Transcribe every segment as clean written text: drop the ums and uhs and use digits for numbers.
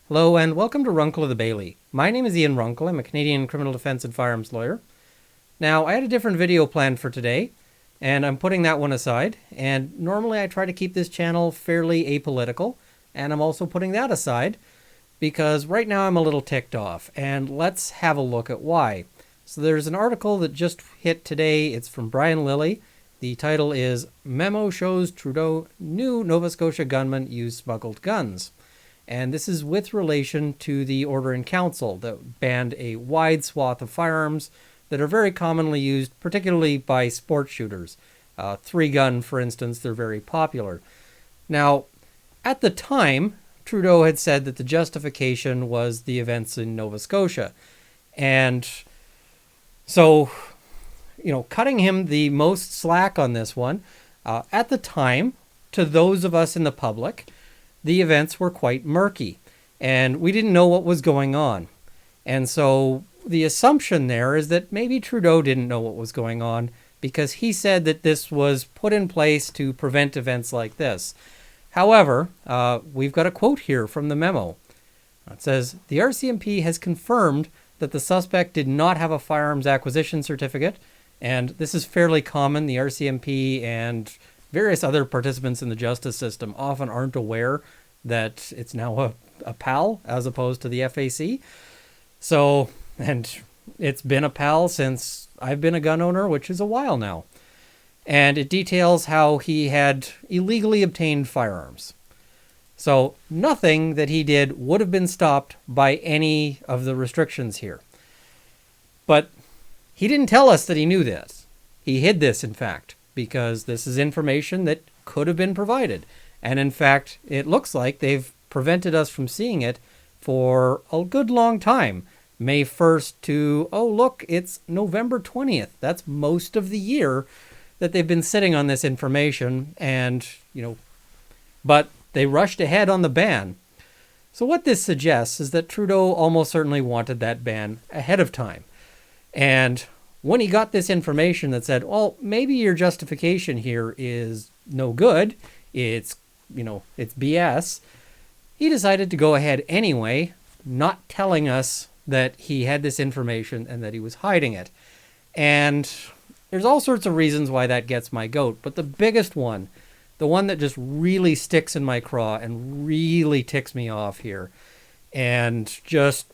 Hello and welcome to Runkle of the Bailey. My name is Ian Runkle. I'm a Canadian criminal defense and firearms lawyer. Now, I had a different video planned for today, and I'm putting that one aside. And normally I try to keep this channel fairly apolitical, and I'm also putting that aside because right now I'm a little ticked off, and let's have a look at why. So there's an article that just hit today. It's from Brian Lilly. The title is Memo Shows Trudeau Knew Nova Scotia Gunmen Use Smuggled Guns. And this is with relation to the Order in Council that banned a wide swath of firearms that are very commonly used, particularly by sport shooters. Three-gun, for instance, they're very popular. Now, at the time, Trudeau had said that the justification was the events in Nova Scotia. And so, cutting him the most slack on this one, at the time, to those of us in the public, the events were quite murky, and we didn't know what was going on. And so the assumption there is that maybe Trudeau didn't know what was going on because he said that this was put in place to prevent events like this. However, we've got a quote here from the memo. It says, "The RCMP has confirmed that the suspect did not have a firearms acquisition certificate," and this is fairly common. The RCMP and various other participants in the justice system often aren't aware that it's now a PAL as opposed to the FAC. So, and it's been a PAL since I've been a gun owner, which is a while now. And it details how he had illegally obtained firearms. So nothing that he did would have been stopped by any of the restrictions here. But he didn't tell us that he knew this. He hid this, in fact, because this is information that could have been provided. And in fact, it looks like they've prevented us from seeing it for a good long time. May 1st to, oh look, it's November 20th. That's most of the year that they've been sitting on this information. And, but they rushed ahead on the ban. So what this suggests is that Trudeau almost certainly wanted that ban ahead of time. And when he got this information that said, well, maybe your justification here is no good, it's BS, he decided to go ahead anyway, not telling us that he had this information and that he was hiding it. And there's all sorts of reasons why that gets my goat, but the biggest one, the one that just really sticks in my craw and really ticks me off here, and just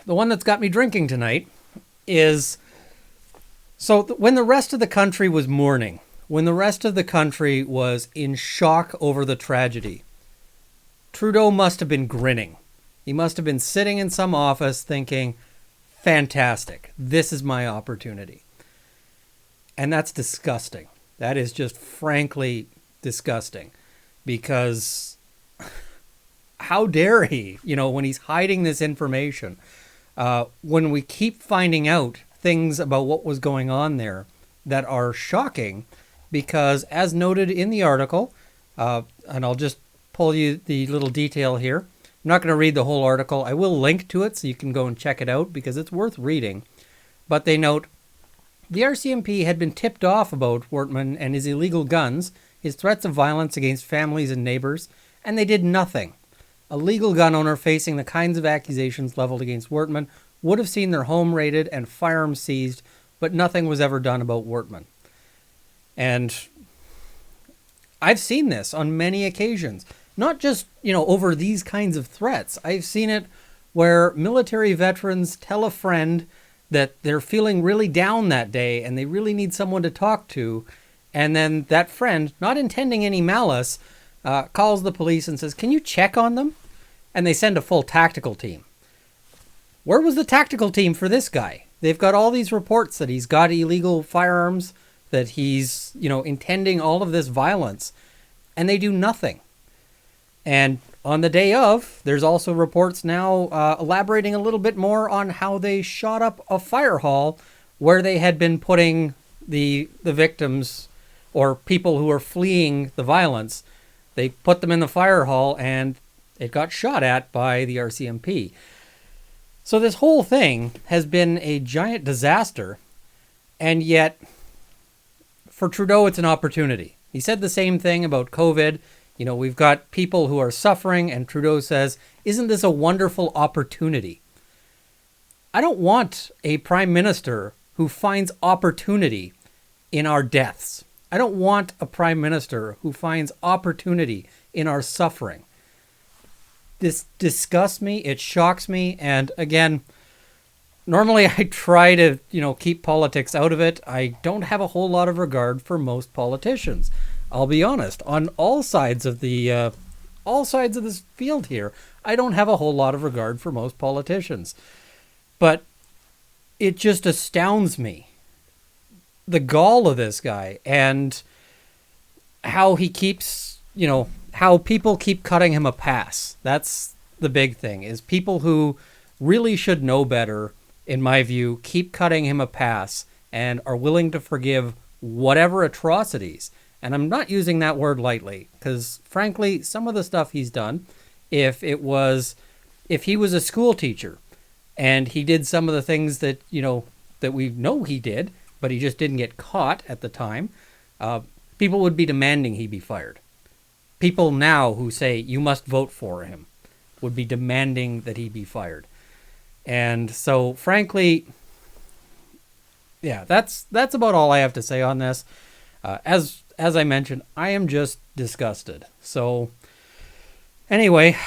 the one that's got me drinking tonight is, so when the rest of the country was mourning, when the rest of the country was in shock over the tragedy, Trudeau must have been grinning. He must have been sitting in some office thinking, fantastic, this is my opportunity. And that's disgusting. That is just frankly disgusting, because how dare he, when he's hiding this information, when we keep finding out things about what was going on there that are shocking, because as noted in the article, and I'll just pull you the little detail here. I'm not going to read the whole article. I will link to it so you can go and check it out because it's worth reading. But they note, the RCMP had been tipped off about Wortman and his illegal guns, his threats of violence against families and neighbors, and they did nothing. A legal gun owner facing the kinds of accusations leveled against Wortman would have seen their home raided and firearms seized, but nothing was ever done about Wortman. And I've seen this on many occasions, not just, over these kinds of threats. I've seen it where military veterans tell a friend that they're feeling really down that day and they really need someone to talk to. And then that friend, not intending any malice, calls the police and says, "Can you check on them?" And they send a full tactical team. Where was the tactical team for this guy? They've got all these reports that he's got illegal firearms, that he's, intending all of this violence, and they do nothing. And on the day of, there's also reports now elaborating a little bit more on how they shot up a fire hall where they had been putting the victims or people who are fleeing the violence. They put them in the fire hall and it got shot at by the RCMP. So this whole thing has been a giant disaster, and yet for Trudeau it's an opportunity. He said the same thing about COVID. You know, we've got people who are suffering, and Trudeau says, isn't this a wonderful opportunity? I don't want a prime minister who finds opportunity in our deaths. I don't want a prime minister who finds opportunity in our suffering. This disgusts me. It shocks me. And again, normally I try to, keep politics out of it. I don't have a whole lot of regard for most politicians. I'll be honest. On all sides of this field here, I don't have a whole lot of regard for most politicians. But it just astounds me, the gall of this guy, and how he keeps, how people keep cutting him a pass. That's the big thing, is people who really should know better, in my view, keep cutting him a pass and are willing to forgive whatever atrocities. And I'm not using that word lightly, because frankly, some of the stuff he's done, if he was a school teacher and he did some of the things that, that we know he did, but he just didn't get caught at the time, people would be demanding he be fired. People now who say you must vote for him would be demanding that he be fired. And so, frankly, yeah, that's about all I have to say on this. As I mentioned, I am just disgusted. So, anyway,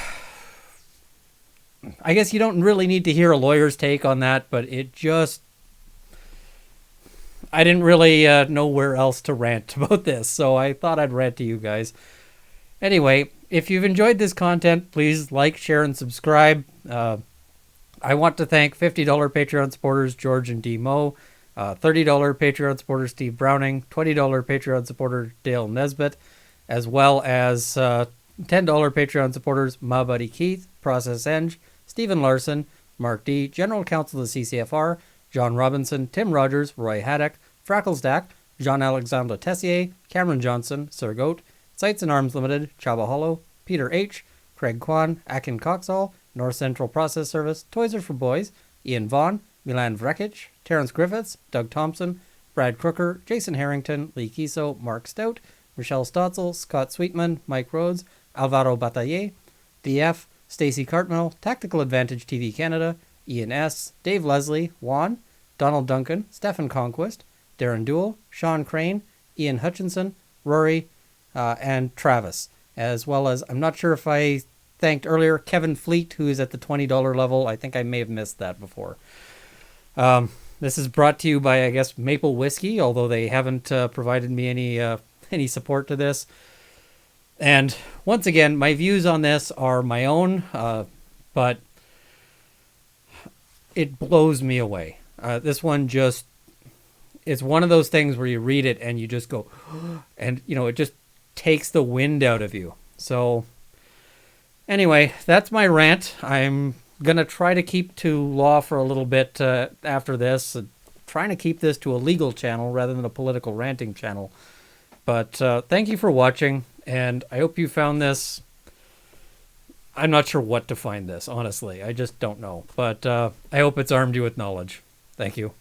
I guess you don't really need to hear a lawyer's take on that, but I didn't really know where else to rant about this, so I thought I'd rant to you guys. Anyway, if you've enjoyed this content, please like, share, and subscribe. I want to thank $50 Patreon supporters George and D. Moe, $30 Patreon supporter Steve Browning, $20 Patreon supporter Dale Nesbitt, as well as $10 Patreon supporters Ma Buddy Keith, Process Eng, Stephen Larson, Mark D., General Counsel of the CCFR, John Robinson, Tim Rogers, Roy Haddock, Fracklesdack, Jean-Alexandre Tessier, Cameron Johnson, Sir Goat, Sights and Arms Limited, Chaba Hollow, Peter H., Craig Kwan, Akin Coxall, North Central Process Service, Toys R for Boys, Ian Vaughn, Milan Vrekic, Terrence Griffiths, Doug Thompson, Brad Crooker, Jason Harrington, Lee Kiso, Mark Stout, Michelle Stotzel, Scott Sweetman, Mike Rhodes, Alvaro Bataille, DF, Stacey Cartmel, Tactical Advantage TV Canada, Ian S., Dave Leslie, Juan, Donald Duncan, Stephen Conquest, Darren Duell, Sean Crane, Ian Hutchinson, Rory, and Travis, as well as, I'm not sure if I thanked earlier, Kevin Fleet, who is at the $20 level. I think I may have missed that before. This is brought to you by, I guess, Maple Whiskey, although they haven't provided me any support to this. And once again, my views on this are my own, but it blows me away. This one just, it's one of those things where you read it and you just go, and, it just takes the wind out of you. So anyway, that's my rant. I'm going to try to keep to law for a little bit after this, trying to keep this to a legal channel rather than a political ranting channel. But thank you for watching, and I hope you found this. I'm not sure what to find this, honestly. I just don't know. But I hope it's armed you with knowledge. Thank you.